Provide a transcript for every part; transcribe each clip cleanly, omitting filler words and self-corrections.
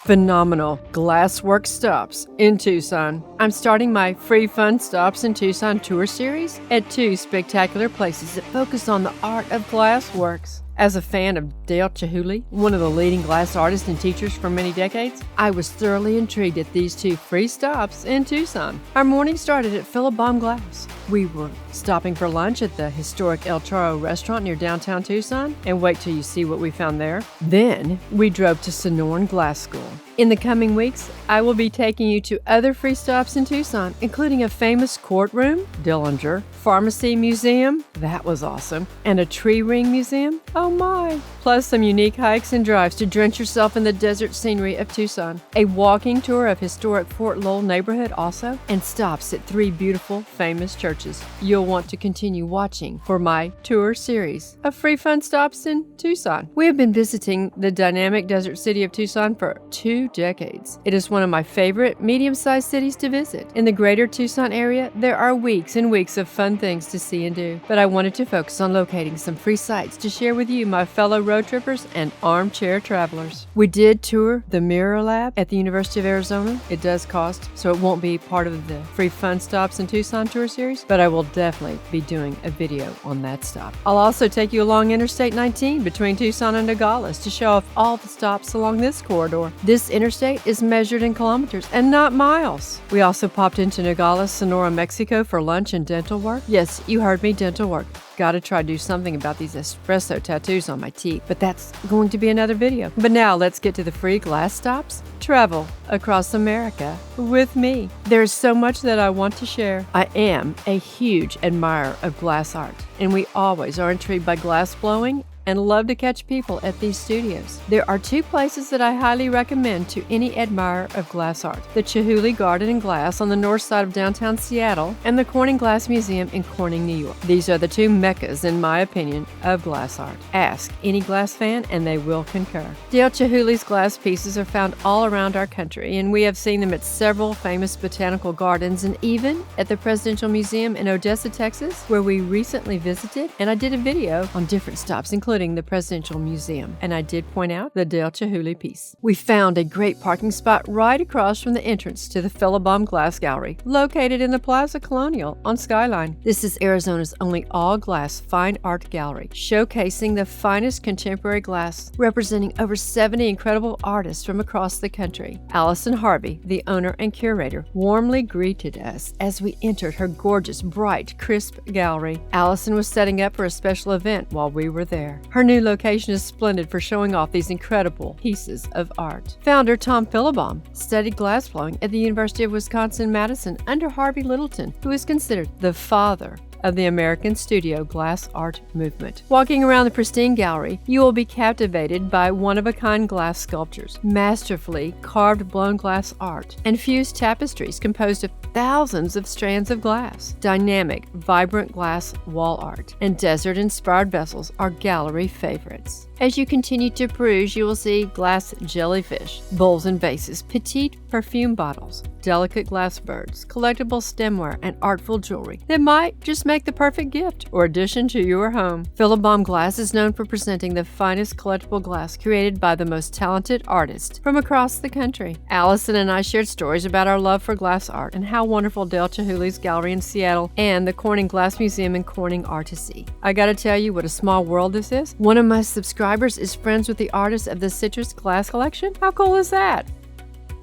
phenomenal glasswork stops in Tucson. I'm starting my free fun stops in Tucson Tour Series at 2 spectacular places that focus on the art of glassworks. As a fan of Dale Chihuly, one of the leading glass artists and teachers for many decades, I was thoroughly intrigued at these 2 free stops in Tucson. Our morning started at Philabaum Glass. We were stopping for lunch at the historic El Charro restaurant near downtown Tucson, and wait till you see what we found there. Then we drove to Sonoran Glass School. In the coming weeks, I will be taking you to other free stops in Tucson, including a famous courtroom, Dillinger, pharmacy museum, that was awesome, and a tree ring museum, oh my, plus some unique hikes and drives to drench yourself in the desert scenery of Tucson, a walking tour of historic Fort Lowell neighborhood also, and stops at 3 beautiful, famous churches. You'll want to continue watching for my tour series of free fun stops in Tucson. We have been visiting the dynamic desert city of Tucson for 2 decades. It is one of my favorite medium-sized cities to visit. In the greater Tucson area, there are weeks and weeks of fun things to see and do, but I wanted to focus on locating some free sites to share with you, my fellow road trippers and armchair travelers. We did tour the Mirror Lab at the University of Arizona. It does cost, so it won't be part of the free fun stops in Tucson tour series, but I will definitely be doing a video on that stop. I'll also take you along Interstate 19 between Tucson and Nogales to show off all the stops along this corridor. This interstate is measured in kilometers and not miles. We also popped into Nogales, Sonora, Mexico for lunch and dental work. Yes, you heard me, dental work. Gotta try to do something about these espresso tattoos on my teeth, but that's going to be another video. But now let's get to the free glass stops. Travel across America with me. There's so much that I want to share. I am a huge admirer of glass art, and we always are intrigued by glass blowing and love to catch people at these studios. There are 2 places that I highly recommend to any admirer of glass art: the Chihuly Garden and Glass on the north side of downtown Seattle and the Corning Glass Museum in Corning, New York. These are the 2 meccas, in my opinion, of glass art. Ask any glass fan and they will concur. Dale Chihuly's glass pieces are found all around our country, and we have seen them at several famous botanical gardens and even at the Presidential Museum in Odessa, Texas, where we recently visited, and I did a video on different stops, including the Presidential Museum, and I did point out the Dale Chihuly piece. We found a great parking spot right across from the entrance to the Philabaum Glass Gallery, located in the Plaza Colonial on Skyline. This is Arizona's only all-glass fine art gallery, showcasing the finest contemporary glass, representing over 70 incredible artists from across the country. Allison Harvey, the owner and curator, warmly greeted us as we entered her gorgeous, bright, crisp gallery. Allison was setting up for a special event while we were there. Her new location is splendid for showing off these incredible pieces of art. Founder Tom Philabaum studied glassblowing at the University of Wisconsin-Madison under Harvey Littleton, who is considered the father of the American studio glass art movement. Walking around the pristine gallery, you will be captivated by one-of-a-kind glass sculptures, masterfully carved blown glass art, and fused tapestries composed of thousands of strands of glass. Dynamic, vibrant glass wall art and desert-inspired vessels are gallery favorites. As you continue to peruse, you will see glass jellyfish, bowls and vases, petite perfume bottles, delicate glass birds, collectible stemware, and artful jewelry that might just make the perfect gift or addition to your home. Philabaum Glass is known for presenting the finest collectible glass created by the most talented artists from across the country. Allison and I shared stories about our love for glass art and how wonderful Dale Chihuly's gallery in Seattle and the Corning Glass Museum in Corning are to see. I gotta tell you what a small world this is. One of my subscribers is friends with the artist of the Citrus Glass Collection. How cool is that?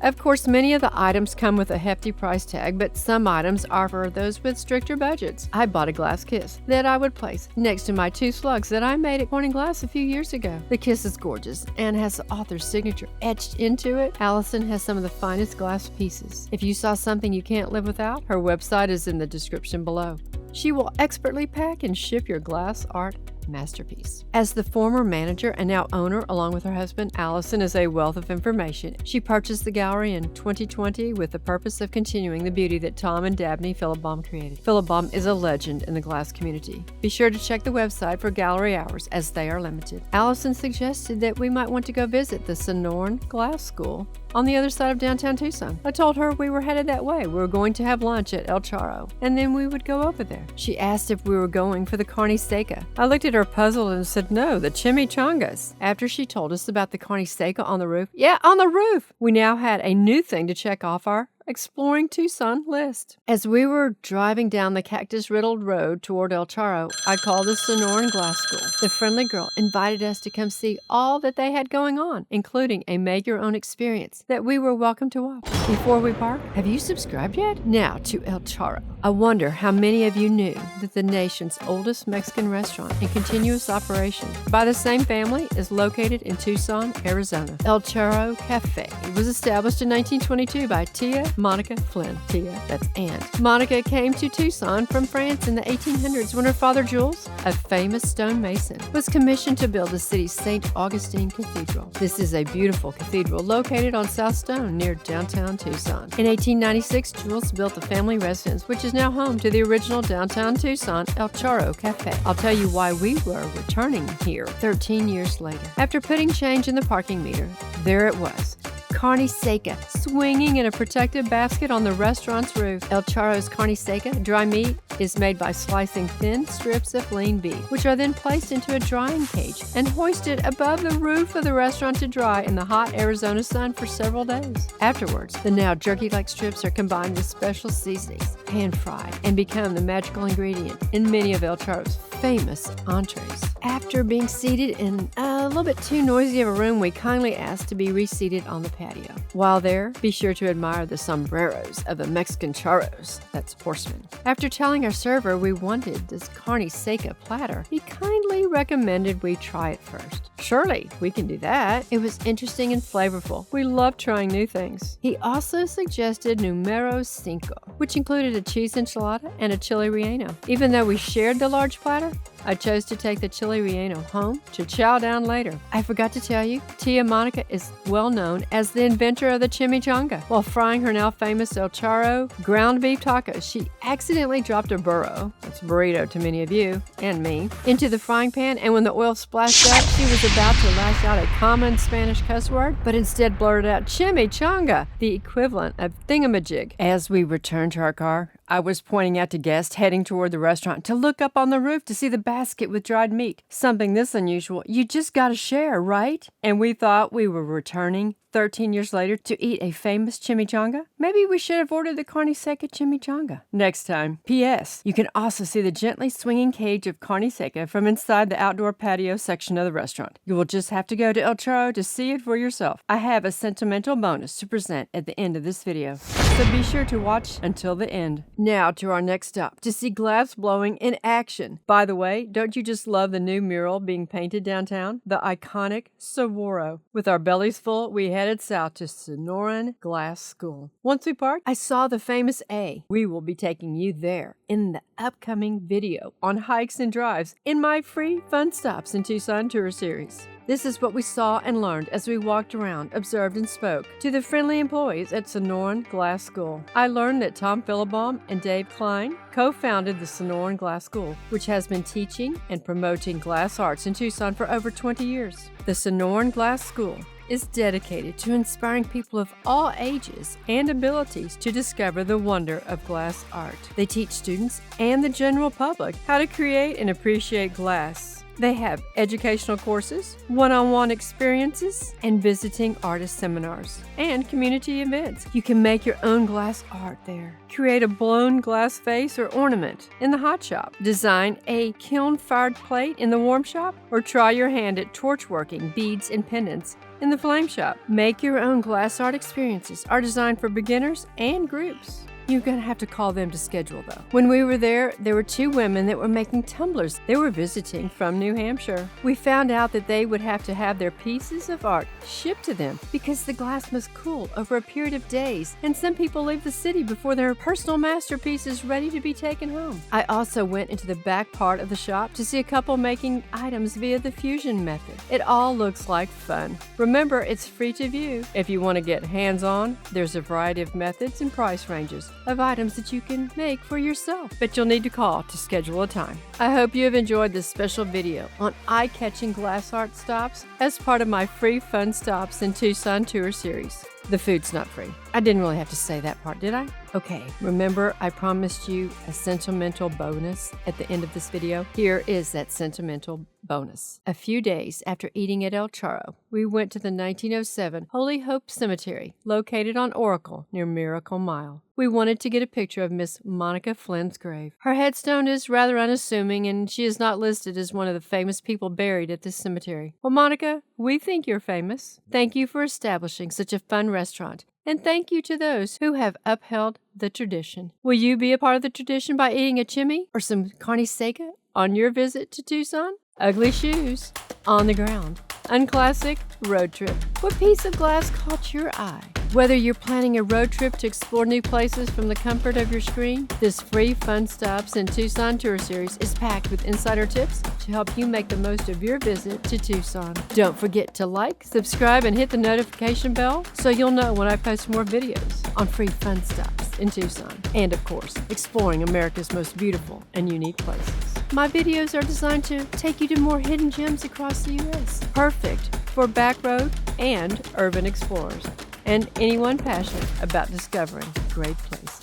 Of course, many of the items come with a hefty price tag, but some items are for those with stricter budgets. I bought a glass kiss that I would place next to my 2 slugs that I made at Corning Glass a few years ago. The kiss is gorgeous and has the author's signature etched into it. Allison has some of the finest glass pieces. If you saw something you can't live without, her website is in the description below. She will expertly pack and ship your glass art masterpiece. As the former manager and now owner, along with her husband, Allison is a wealth of information. She purchased the gallery in 2020 with the purpose of continuing the beauty that Tom and Dabney Philabaum created. Philabaum is a legend in the glass community. Be sure to check the website for gallery hours as they are limited. Allison suggested that we might want to go visit the Sonoran Glass School on the other side of downtown Tucson. I told her we were headed that way. We were going to have lunch at El Charro, and then we would go over there. She asked if we were going for the Carne Seca. I looked at at her puzzled and said no, the chimichangas. After she told us about the Carne Seca on the roof, yeah, on the roof, we now had a new thing to check off our Exploring Tucson list. As we were driving down the cactus-riddled road toward El Charro, I called the Sonoran Glass School. The friendly girl invited us to come see all that they had going on, including a make-your-own experience that we were welcome to watch. Before we park, have you subscribed yet? Now to El Charro. I wonder how many of you knew that the nation's oldest Mexican restaurant in continuous operation by the same family is located in Tucson, Arizona. El Charro Café was established in 1922 by Tia Monica Flynn. Tia, that's aunt. Monica came to Tucson from France in the 1800s when her father Jules, a famous stonemason, was commissioned to build the city's St. Augustine Cathedral. This is a beautiful cathedral located on South Stone near downtown Tucson. In 1896, Jules built the family residence, which is now home to the original downtown Tucson El Charro Café. I'll tell you why we were returning here 13 years later. After putting change in the parking meter, there it was. Carne Seca, swinging in a protective basket on the restaurant's roof. El Charro's Carne Seca dry meat is made by slicing thin strips of lean beef, which are then placed into a drying cage and hoisted above the roof of the restaurant to dry in the hot Arizona sun for several days. Afterwards, the now jerky-like strips are combined with special seasonings, pan-fried, and become the magical ingredient in many of El Charro's famous entrees. After being seated in a little bit too noisy of a room, we kindly asked to be reseated on the patio. While there, be sure to admire the sombreros of the Mexican charros, that's horsemen. After telling our server we wanted this Carne Seca platter, he kindly recommended we try it first. Surely, we can do that. It was interesting and flavorful. We love trying new things. He also suggested numero 5, which included a cheese enchilada and a chili relleno. Even though we shared the large platter, I chose to take the chili relleno home to chow down later. I forgot to tell you, Tia Monica is well known as the inventor of the chimichanga. While frying her now famous El Charro ground beef tacos, she accidentally dropped a burro, that's burrito to many of you and me, into the frying pan, and when the oil splashed up, she was about to lash out a common Spanish cuss word, but instead blurted out chimichanga, the equivalent of thingamajig. As we returned to our car, I was pointing out to guests heading toward the restaurant to look up on the roof to see the basket with dried meat. Something this unusual, you just gotta share, right? And we thought we were returning 13 years later to eat a famous chimichanga? Maybe we should have ordered the Carne Seca chimichanga next time. P.S. You can also see the gently swinging cage of Carne Seca from inside the outdoor patio section of the restaurant. You will just have to go to El Charro to see it for yourself. I have a sentimental bonus to present at the end of this video, so be sure to watch until the end. Now to our next stop, to see glass blowing in action. By the way, don't you just love the new mural being painted downtown? The iconic Saguaro. With our bellies full, we headed south to Sonoran Glass School. Once we parked, I saw the famous A. We will be taking you there in the upcoming video on hikes and drives in my free Fun Stops in Tucson Tour Series. This is what we saw and learned as we walked around, observed, and spoke to the friendly employees at Sonoran Glass School. I learned that Tom Philabaum and Dave Klein co-founded the Sonoran Glass School, which has been teaching and promoting glass arts in Tucson for over 20 years. The Sonoran Glass School is dedicated to inspiring people of all ages and abilities to discover the wonder of glass art. They teach students and the general public how to create and appreciate glass. They have educational courses, one-on-one experiences, and visiting artist seminars, and community events. You can make your own glass art there. Create a blown glass vase or ornament in the hot shop. Design a kiln-fired plate in the warm shop, or try your hand at torch-working beads and pendants in the flame shop. Make your own glass art experiences are designed for beginners and groups. You're going to have to call them to schedule, though. When we were there were 2 women that were making tumblers. They were visiting from New Hampshire. We found out that they would have to have their pieces of art shipped to them because the glass must cool over a period of days, and some people leave the city before their personal masterpiece is ready to be taken home. I also went into the back part of the shop to see a couple making items via the fusion method. It all looks like fun. Remember, it's free to view. If you want to get hands-on, there's a variety of methods and price ranges of items that you can make for yourself, but you'll need to call to schedule a time. I hope you have enjoyed this special video on eye-catching glass art stops as part of my free Fun Stops in Tucson Tour Series. The food's not free. I didn't really have to say that part, did I? Okay, remember I promised you a sentimental bonus at the end of this video? Here is that sentimental bonus. A few days after eating at El Charro, we went to the 1907 Holy Hope Cemetery, located on Oracle near Miracle Mile. We wanted to get a picture of Miss Monica Flynn's grave. Her headstone is rather unassuming, and she is not listed as one of the famous people buried at this cemetery. Well, Monica, we think you're famous. Thank you for establishing such a fun restaurant. And thank you to those who have upheld the tradition. Will you be a part of the tradition by eating a chimney or some Carne Seca on your visit to Tucson? Ugly shoes on the ground. Unclassic road trip. What piece of glass caught your eye? Whether you're planning a road trip to explore new places from the comfort of your screen, this free Fun Stops in Tucson Tour Series is packed with insider tips to help you make the most of your visit to Tucson. Don't forget to like, subscribe, and hit the notification bell so you'll know when I post more videos on free Fun Stops in Tucson. And of course, exploring America's most beautiful and unique places. My videos are designed to take you to more hidden gems across the U.S. Perfect for backroad and urban explorers and anyone passionate about discovering great places.